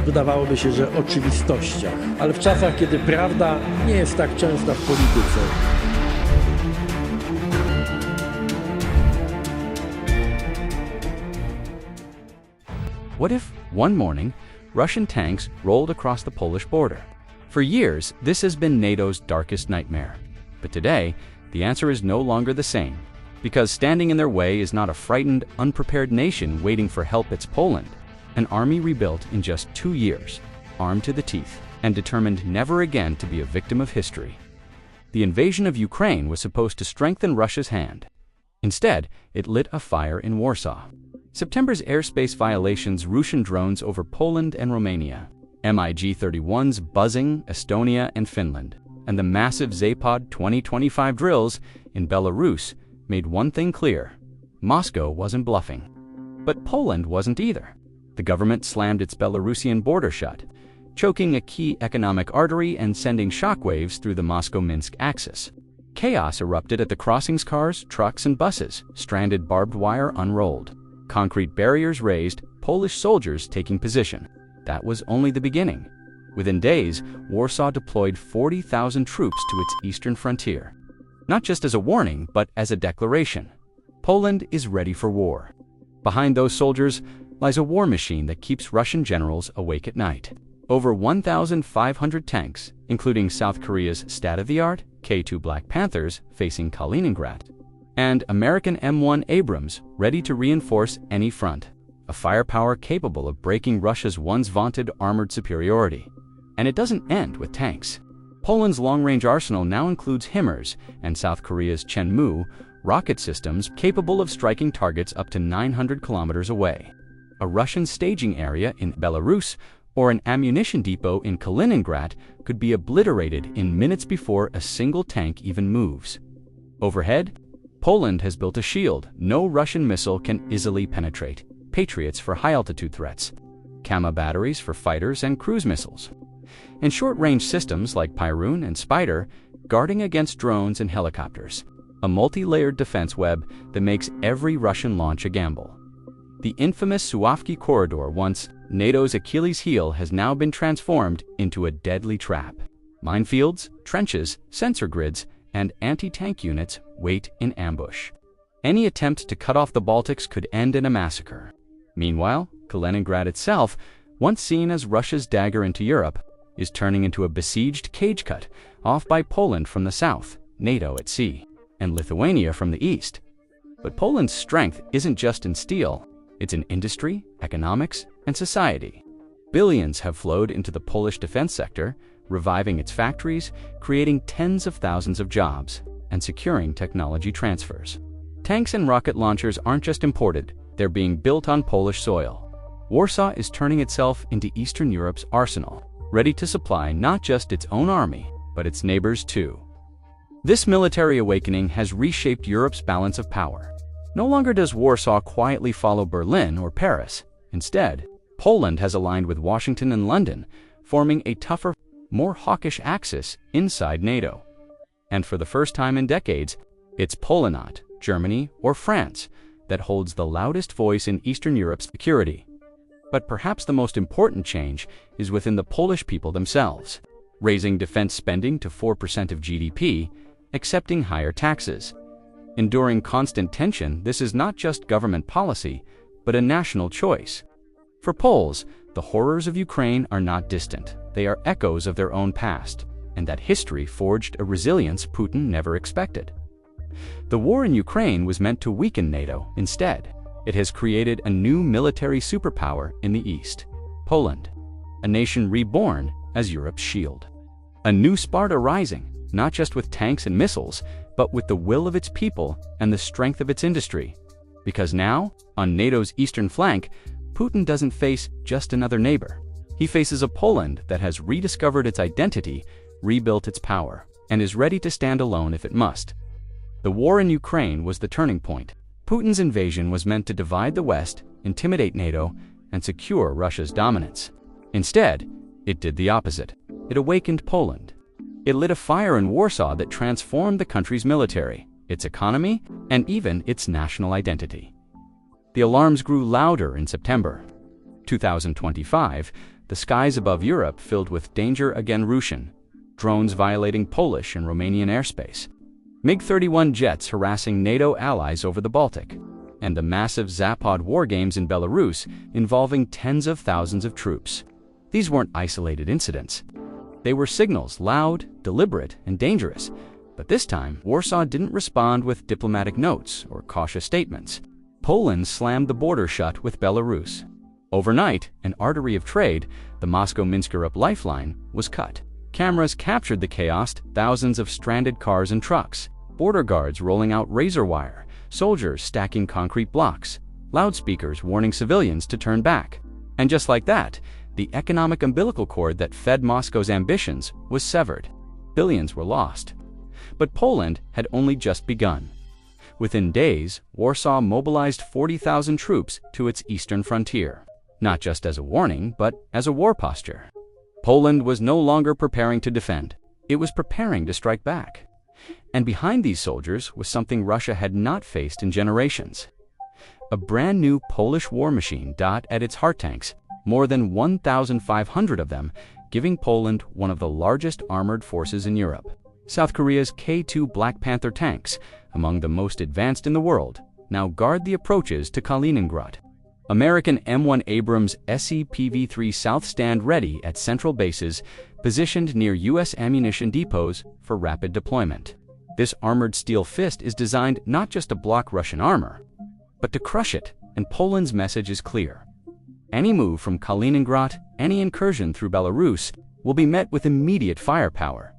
wydawałoby się, że oczywistościach, ale w czasach, kiedy prawda nie jest tak częsta w polityce. What if, one morning, Russian tanks rolled across the Polish border? For years, this has been NATO's darkest nightmare. But today, the answer is no longer the same. Because standing in their way is not a frightened, unprepared nation waiting for help, it's Poland, an army rebuilt in just 2 years, armed to the teeth, and determined never again to be a victim of history. The invasion of Ukraine was supposed to strengthen Russia's hand. Instead, it lit a fire in Warsaw. September's airspace violations, Russian drones over Poland and Romania, MiG-31s buzzing Estonia and Finland, and the massive Zapad 2025 drills in Belarus made one thing clear: Moscow wasn't bluffing. But Poland wasn't either. The government slammed its Belarusian border shut, choking a key economic artery and sending shockwaves through the Moscow-Minsk axis. Chaos erupted at the crossings. Cars, trucks, and buses, stranded, barbed wire unrolled, concrete barriers raised, Polish soldiers taking position. That was only the beginning. Within days, Warsaw deployed 40,000 troops to its eastern frontier. Not just as a warning, but as a declaration. Poland is ready for war. Behind those soldiers lies a war machine that keeps Russian generals awake at night. Over 1,500 tanks, including South Korea's state-of-the-art K2 Black Panthers facing Kaliningrad, and American M1 Abrams ready to reinforce any front. A firepower capable of breaking Russia's once vaunted armored superiority. And it doesn't end with tanks. Poland's long-range arsenal now includes HIMARS and South Korea's Chunmoo rocket systems capable of striking targets up to 900 kilometers away. A Russian staging area in Belarus or an ammunition depot in Kaliningrad could be obliterated in minutes before a single tank even moves. Overhead, Poland has built a shield no Russian missile can easily penetrate. Patriots for high-altitude threats, Kama batteries for fighters and cruise missiles, and short-range systems like Pyrun and Spider guarding against drones and helicopters. A multi-layered defense web that makes every Russian launch a gamble. The infamous Suwalki corridor, once NATO's Achilles heel, has now been transformed into a deadly trap. Minefields, trenches, sensor grids, and anti-tank units wait in ambush. Any attempt to cut off the Baltics could end in a massacre. Meanwhile, Kaliningrad itself, once seen as Russia's dagger into Europe, is turning into a besieged cage cut off by Poland from the south, NATO at sea, and Lithuania from the east. But Poland's strength isn't just in steel, it's in industry, economics, and society. Billions have flowed into the Polish defense sector, reviving its factories, creating tens of thousands of jobs, and securing technology transfers. Tanks and rocket launchers aren't just imported, they're being built on Polish soil. Warsaw is turning itself into Eastern Europe's arsenal, ready to supply not just its own army, but its neighbors too. This military awakening has reshaped Europe's balance of power. No longer does Warsaw quietly follow Berlin or Paris. Instead, Poland has aligned with Washington and London, forming a tougher, more hawkish axis inside NATO. And for the first time in decades, it's Poland, not Germany or France, that holds the loudest voice in Eastern Europe's security. But perhaps the most important change is within the Polish people themselves, raising defense spending to 4% of GDP, accepting higher taxes. Enduring constant tension, this is not just government policy, but a national choice. For Poles, the horrors of Ukraine are not distant. They are echoes of their own past, and that history forged a resilience Putin never expected. The war in Ukraine was meant to weaken NATO. Instead, it has created a new military superpower in the East, Poland, a nation reborn as Europe's shield. A new Sparta rising, not just with tanks and missiles, but with the will of its people and the strength of its industry. Because now, on NATO's eastern flank, Putin doesn't face just another neighbor. He faces a Poland that has rediscovered its identity, rebuilt its power, and is ready to stand alone if it must. The war in Ukraine was the turning point. Putin's invasion was meant to divide the West, intimidate NATO, and secure Russia's dominance. Instead, it did the opposite. It awakened Poland. It lit a fire in Warsaw that transformed the country's military, its economy, and even its national identity. The alarms grew louder in September 2025. the skies above Europe filled with danger again Russian, drones violating Polish and Romanian airspace, MiG-31 jets harassing NATO allies over the Baltic, and the massive Zapad war games in Belarus involving tens of thousands of troops. These weren't isolated incidents. They were signals, loud, deliberate, and dangerous. But this time, Warsaw didn't respond with diplomatic notes or cautious statements. Poland slammed the border shut with Belarus. Overnight, an artery of trade, the Moscow-Minsk-Europe lifeline, was cut. Cameras captured the chaos, thousands of stranded cars and trucks, border guards rolling out razor wire, soldiers stacking concrete blocks, loudspeakers warning civilians to turn back. And just like that, the economic umbilical cord that fed Moscow's ambitions was severed. Billions were lost. But Poland had only just begun. Within days, Warsaw mobilized 40,000 troops to its eastern frontier, not just as a warning, but as a war posture. Poland was no longer preparing to defend. It was preparing to strike back. And behind these soldiers was something Russia had not faced in generations. A brand new Polish war machine at its heart tanks, more than 1,500 of them, giving Poland one of the largest armored forces in Europe. South Korea's K2 Black Panther tanks, among the most advanced in the world, now guard the approaches to Kaliningrad. American M1 Abrams SEPV-3 South stand ready at central bases, positioned near U.S. ammunition depots for rapid deployment. This armored steel fist is designed not just to block Russian armor, but to crush it, and Poland's message is clear. Any move from Kaliningrad, any incursion through Belarus, will be met with immediate firepower.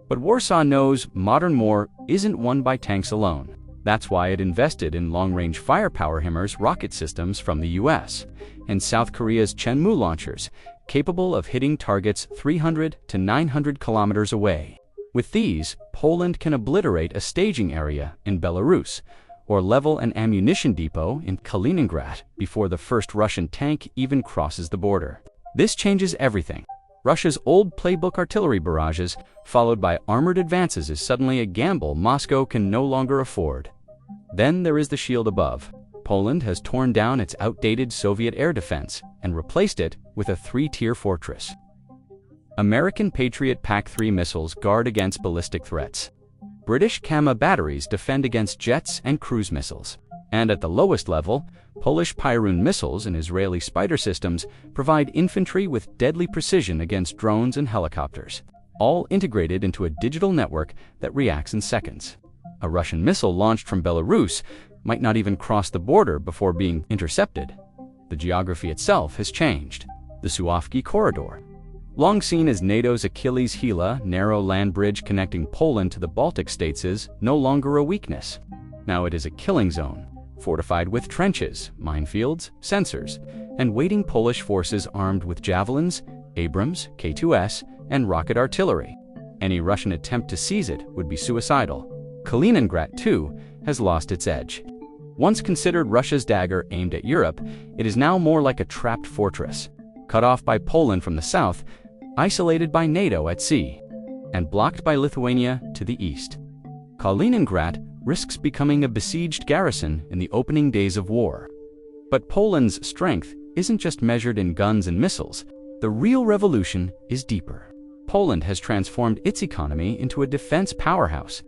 But Warsaw knows modern war isn't won by tanks alone. That's why it invested in long-range firepower HIMARS rocket systems from the US and South Korea's Chunmoo launchers, capable of hitting targets 300 to 900 kilometers away. With these, Poland can obliterate a staging area in Belarus or level an ammunition depot in Kaliningrad before the first Russian tank even crosses the border. This changes everything. Russia's old playbook artillery barrages, followed by armored advances, is suddenly a gamble Moscow can no longer afford. Then there is the shield above. Poland has torn down its outdated Soviet air defense and replaced it with a three-tier fortress. American Patriot PAC-3 missiles guard against ballistic threats. British Kama batteries defend against jets and cruise missiles. And at the lowest level, Polish Pyrun missiles and Israeli Spider systems provide infantry with deadly precision against drones and helicopters, all integrated into a digital network that reacts in seconds. A Russian missile launched from Belarus might not even cross the border before being intercepted. The geography itself has changed. The Suwałki Corridor, long seen as NATO's Achilles heel, narrow land bridge connecting Poland to the Baltic states, is no longer a weakness. Now it is a killing zone, fortified with trenches, minefields, sensors, and waiting Polish forces armed with javelins, Abrams, K2S, and rocket artillery. Any Russian attempt to seize it would be suicidal. Kaliningrad, too, has lost its edge. Once considered Russia's dagger aimed at Europe, it is now more like a trapped fortress, cut off by Poland from the south, isolated by NATO at sea, and blocked by Lithuania to the east. Kaliningrad risks becoming a besieged garrison in the opening days of war. But Poland's strength isn't just measured in guns and missiles. The real revolution is deeper. Poland has transformed its economy into a defense powerhouse.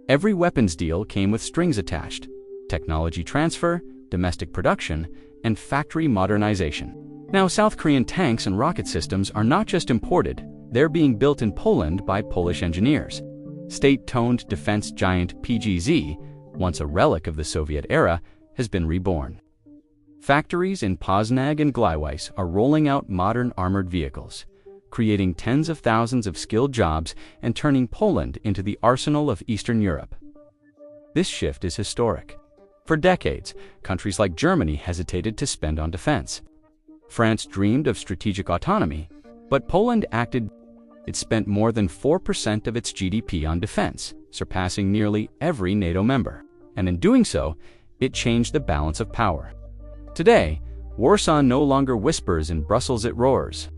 Every weapons deal came with strings attached: technology transfer, domestic production, and factory modernization. Now, South Korean tanks and rocket systems are not just imported, they're being built in Poland by Polish engineers. State-owned defense giant PGZ, once a relic of the Soviet era, has been reborn. Factories in Poznań and Gliwice are rolling out modern armored vehicles, creating tens of thousands of skilled jobs and turning Poland into the arsenal of Eastern Europe. This shift is historic. For decades, countries like Germany hesitated to spend on defense. France dreamed of strategic autonomy, but Poland acted. It spent more than 4% of its GDP on defense, surpassing nearly every NATO member. And in doing so, it changed the balance of power. Today, Warsaw no longer whispers in Brussels, it roars.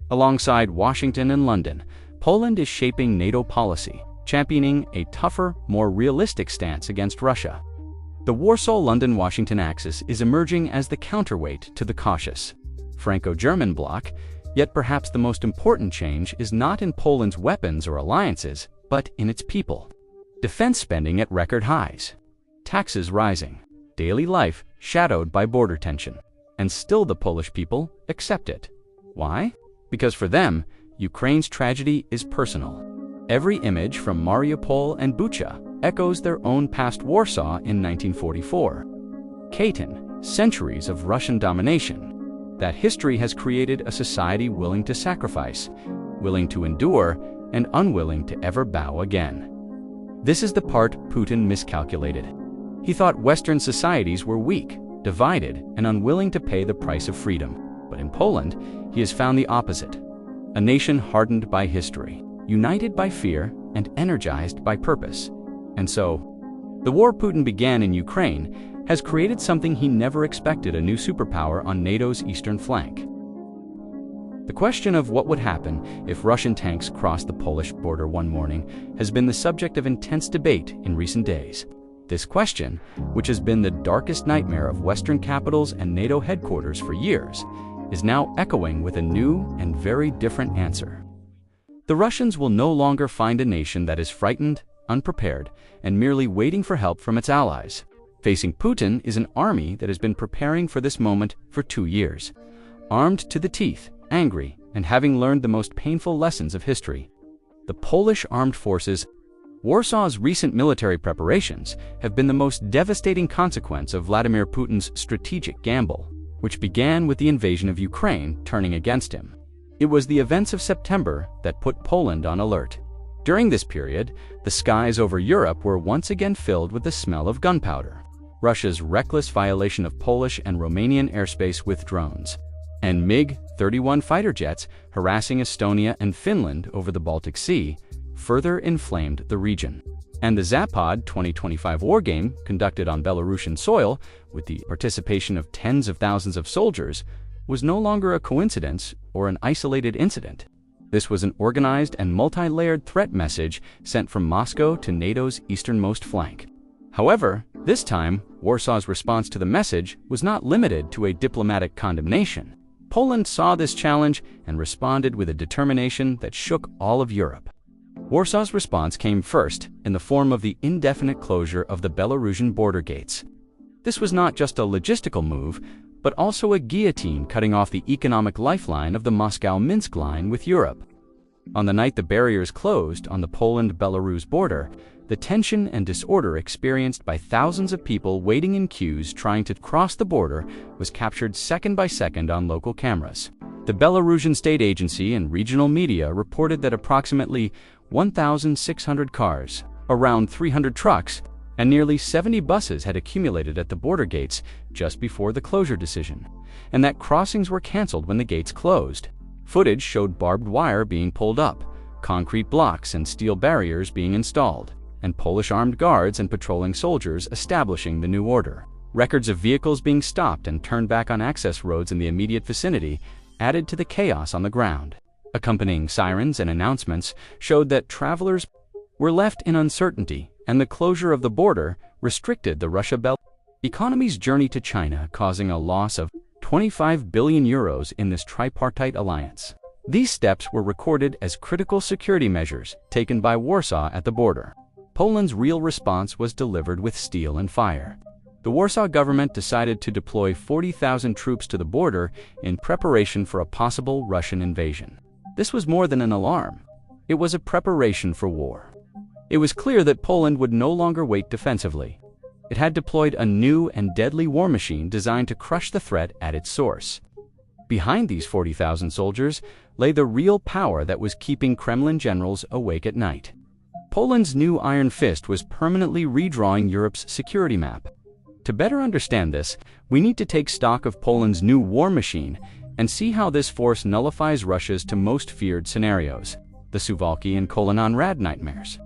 Alongside Washington and London, Poland is shaping NATO policy, championing a tougher, more realistic stance against Russia. The Warsaw-London-Washington axis is emerging as the counterweight to the cautious Franco-German bloc, Yet perhaps the most important change is not in Poland's weapons or alliances, but in its people. Defense spending at record highs, taxes rising, daily life shadowed by border tension. And still the Polish people accept it. Why? Because for them, Ukraine's tragedy is personal. Every image from Mariupol and Bucha echoes their own past Warsaw in 1944. Katyn, centuries of Russian domination. That history has created a society willing to sacrifice, willing to endure, and unwilling to ever bow again. This is the part Putin miscalculated. He thought Western societies were weak, divided, and unwilling to pay the price of freedom. But in Poland, he has found the opposite. A nation hardened by history, united by fear, and energized by purpose. And so, the war Putin began in Ukraine has created something he never expected: a new superpower on NATO's eastern flank. The question of what would happen if Russian tanks crossed the Polish border one morning has been the subject of intense debate in recent days. This question, which has been the darkest nightmare of Western capitals and NATO headquarters for years, is now echoing with a new and very different answer. The Russians will no longer find a nation that is frightened, unprepared, and merely waiting for help from its allies. Facing Putin is an army that has been preparing for this moment for 2 years. Armed to the teeth, angry, and having learned the most painful lessons of history. The Polish armed forces. Warsaw's recent military preparations have been the most devastating consequence of Vladimir Putin's strategic gamble, which began with the invasion of Ukraine turning against him. It was the events of September that put Poland on alert. During this period, the skies over Europe were once again filled with the smell of gunpowder. Russia's reckless violation of Polish and Romanian airspace with drones, and MiG-31 fighter jets harassing Estonia and Finland over the Baltic Sea further inflamed the region. And the Zapad 2025 wargame, conducted on Belarusian soil with the participation of tens of thousands of soldiers, was no longer a coincidence or an isolated incident. This was an organized and multi-layered threat message sent from Moscow to NATO's easternmost flank. However, this time, Warsaw's response to the message was not limited to a diplomatic condemnation. Poland saw this challenge and responded with a determination that shook all of Europe. Warsaw's response came first in the form of the indefinite closure of the Belarusian border gates. This was not just a logistical move, but also a guillotine cutting off the economic lifeline of the Moscow-Minsk line with Europe. On the night the barriers closed on the Poland-Belarus border, the tension and disorder experienced by thousands of people waiting in queues trying to cross the border was captured second by second on local cameras. The Belarusian state agency and regional media reported that approximately 1,600 cars, around 300 trucks, and nearly 70 buses had accumulated at the border gates just before the closure decision, and that crossings were canceled when the gates closed. Footage showed barbed wire being pulled up, concrete blocks and steel barriers being installed, and Polish armed guards and patrolling soldiers establishing the new order. Records of vehicles being stopped and turned back on access roads in the immediate vicinity added to the chaos on the ground. Accompanying sirens and announcements showed that travelers were left in uncertainty, and the closure of the border restricted the Russia-Belarus economy's journey to China, causing a loss of 25 billion euros in this tripartite alliance. These steps were recorded as critical security measures taken by Warsaw at the border. Poland's real response was delivered with steel and fire. The Warsaw government decided to deploy 40,000 troops to the border in preparation for a possible Russian invasion. This was more than an alarm. It was a preparation for war. It was clear that Poland would no longer wait defensively. It had deployed a new and deadly war machine designed to crush the threat at its source. Behind these 40,000 soldiers lay the real power that was keeping Kremlin generals awake at night. Poland's new Iron Fist was permanently redrawing Europe's security map. To better understand this, we need to take stock of Poland's new war machine and see how this force nullifies Russia's two most feared scenarios, the Suwalki and Kaliningrad nightmares.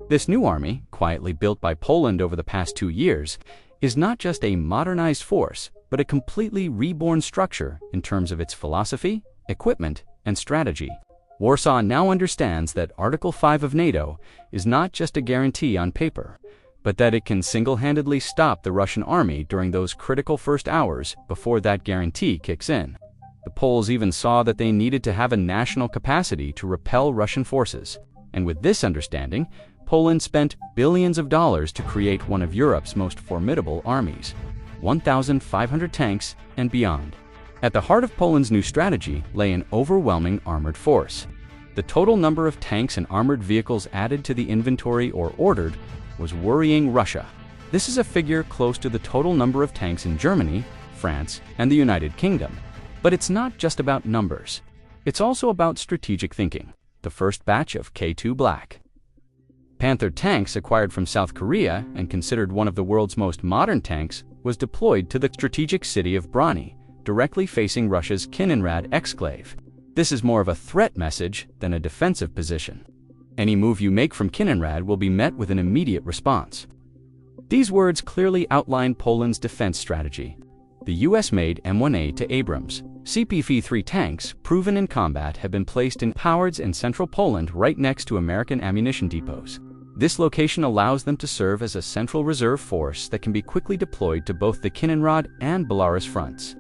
This new army, quietly built by Poland over the past 2 years, is not just a modernized force, but a completely reborn structure in terms of its philosophy, equipment, and strategy. Warsaw now understands that Article 5 of NATO is not just a guarantee on paper, but that it can single-handedly stop the Russian army during those critical first hours before that guarantee kicks in. The Poles even saw that they needed to have a national capacity to repel Russian forces. And with this understanding, Poland spent billions of dollars to create one of Europe's most formidable armies, 1,500 tanks and beyond. At the heart of Poland's new strategy lay an overwhelming armored force. The total number of tanks and armored vehicles added to the inventory or ordered was worrying Russia. This is a figure close to the total number of tanks in Germany, France, and the United Kingdom. But it's not just about numbers. It's also about strategic thinking. The first batch of K2 Black Panther tanks, acquired from South Korea and considered one of the world's most modern tanks, was deployed to the strategic city of Brany, directly facing Russia's Kaliningrad exclave. This is more of a threat message than a defensive position. Any move you make from Kaliningrad will be met with an immediate response. These words clearly outline Poland's defense strategy. The US-made M1A to Abrams CPV-3 tanks, proven in combat, have been placed in Powards in central Poland right next to American ammunition depots. This location allows them to serve as a central reserve force that can be quickly deployed to both the Kaliningrad and Belarus fronts.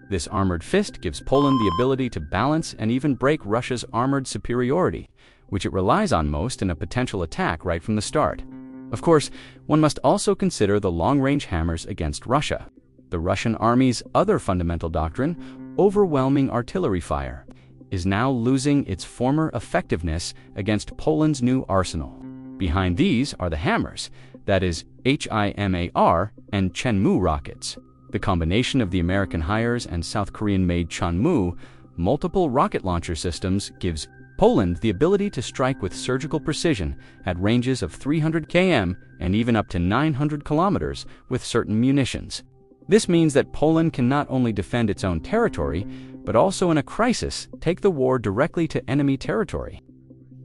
This armored fist gives Poland the ability to balance and even break Russia's armored superiority, which it relies on most in a potential attack right from the start. Of course, one must also consider the long-range hammers against Russia. The Russian army's other fundamental doctrine, overwhelming artillery fire, is now losing its former effectiveness against Poland's new arsenal. Behind these are the hammers, that is, HIMAR and Chunmoo rockets. The combination of the American hires and South Korean-made Chunmoo multiple rocket launcher systems gives Poland the ability to strike with surgical precision at ranges of 300 km and even up to 900 kilometers with certain munitions. This means that Poland can not only defend its own territory, but also in a crisis take the war directly to enemy territory.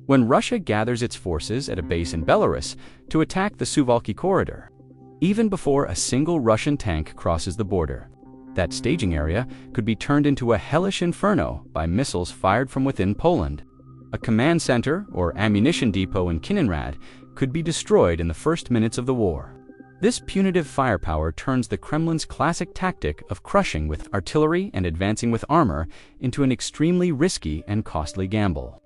When Russia gathers its forces at a base in Belarus to attack the Suwalki corridor, even before a single Russian tank crosses the border, that staging area could be turned into a hellish inferno by missiles fired from within Poland. A command center or ammunition depot in Kaliningrad could be destroyed in the first minutes of the war. This punitive firepower turns the Kremlin's classic tactic of crushing with artillery and advancing with armor into an extremely risky and costly gamble.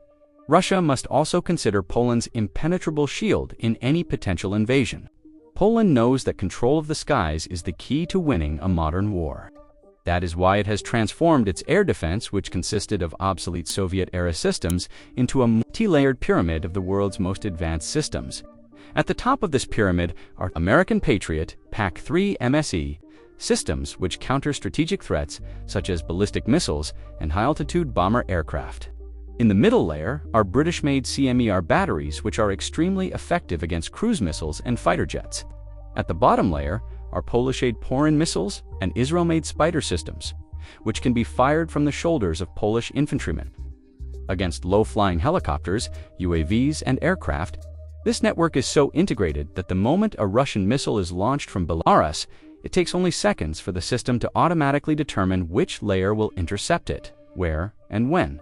Russia must also consider Poland's impenetrable shield in any potential invasion. Poland knows that control of the skies is the key to winning a modern war. That is why it has transformed its air defense, which consisted of obsolete Soviet-era systems, into a multi-layered pyramid of the world's most advanced systems. At the top of this pyramid are American Patriot PAC-3 MSE systems, which counter strategic threats such as ballistic missiles and high-altitude bomber aircraft. In the middle layer are British-made CMER batteries, which are extremely effective against cruise missiles and fighter jets. At the bottom layer are Polish-made Porin missiles and Israel-made Spider systems, which can be fired from the shoulders of Polish infantrymen. Against low-flying helicopters, UAVs, and aircraft, this network is so integrated that the moment a Russian missile is launched from Belarus, it takes only seconds for the system to automatically determine which layer will intercept it, where, and when.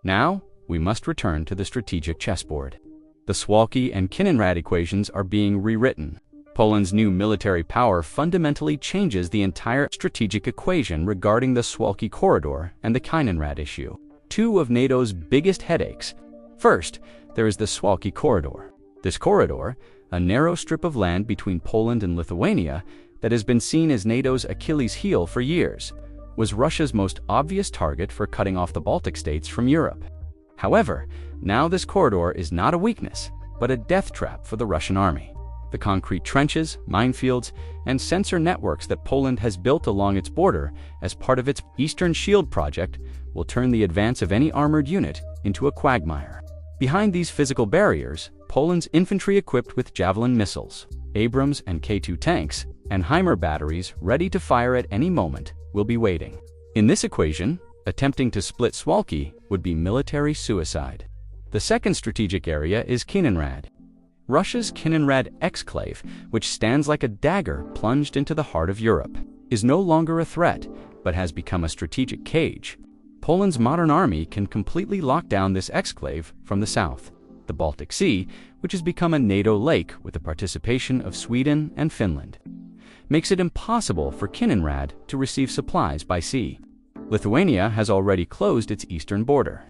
Now, we must return to the strategic chessboard. The Suwalki and Kaliningrad equations are being rewritten. Poland's new military power fundamentally changes the entire strategic equation regarding the Suwalki corridor and the Kaliningrad issue. Two of NATO's biggest headaches. First, there is the Suwalki corridor. This corridor, a narrow strip of land between Poland and Lithuania that has been seen as NATO's Achilles heel for years, was Russia's most obvious target for cutting off the Baltic states from Europe. However, now this corridor is not a weakness, but a death trap for the Russian army. The concrete trenches, minefields, and sensor networks that Poland has built along its border as part of its Eastern Shield project will turn the advance of any armored unit into a quagmire. Behind these physical barriers, Poland's infantry equipped with Javelin missiles, Abrams and K2 tanks, and HIMAR batteries ready to fire at any moment will be waiting. In this equation, attempting to split Suwalki would be military suicide. The second strategic area is Kaliningrad. Russia's Kaliningrad exclave, which stands like a dagger plunged into the heart of Europe, is no longer a threat, but has become a strategic cage. Poland's modern army can completely lock down this exclave from the south. The Baltic Sea, which has become a NATO lake with the participation of Sweden and Finland, makes it impossible for Kaliningrad to receive supplies by sea. Lithuania has already closed its eastern border.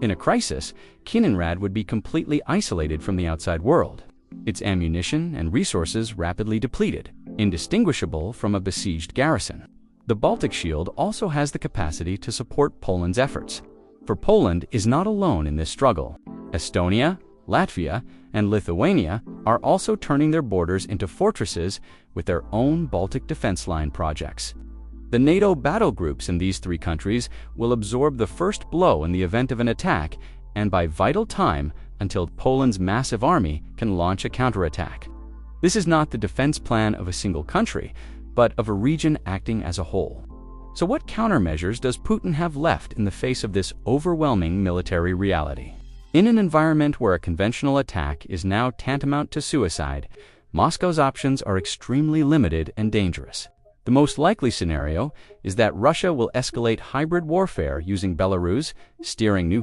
In a crisis, Kaliningrad would be completely isolated from the outside world, its ammunition and resources rapidly depleted, indistinguishable from a besieged garrison. The Baltic Shield also has the capacity to support Poland's efforts, for Poland is not alone in this struggle. Estonia, Latvia, and Lithuania are also turning their borders into fortresses with their own Baltic defense line projects. The NATO battle groups in these three countries will absorb the first blow in the event of an attack and buy vital time until Poland's massive army can launch a counterattack. This is not the defense plan of a single country, but of a region acting as a whole. So what countermeasures does Putin have left in the face of this overwhelming military reality? In an environment where a conventional attack is now tantamount to suicide, Moscow's options are extremely limited and dangerous. The most likely scenario is that Russia will escalate hybrid warfare using Belarus, steering new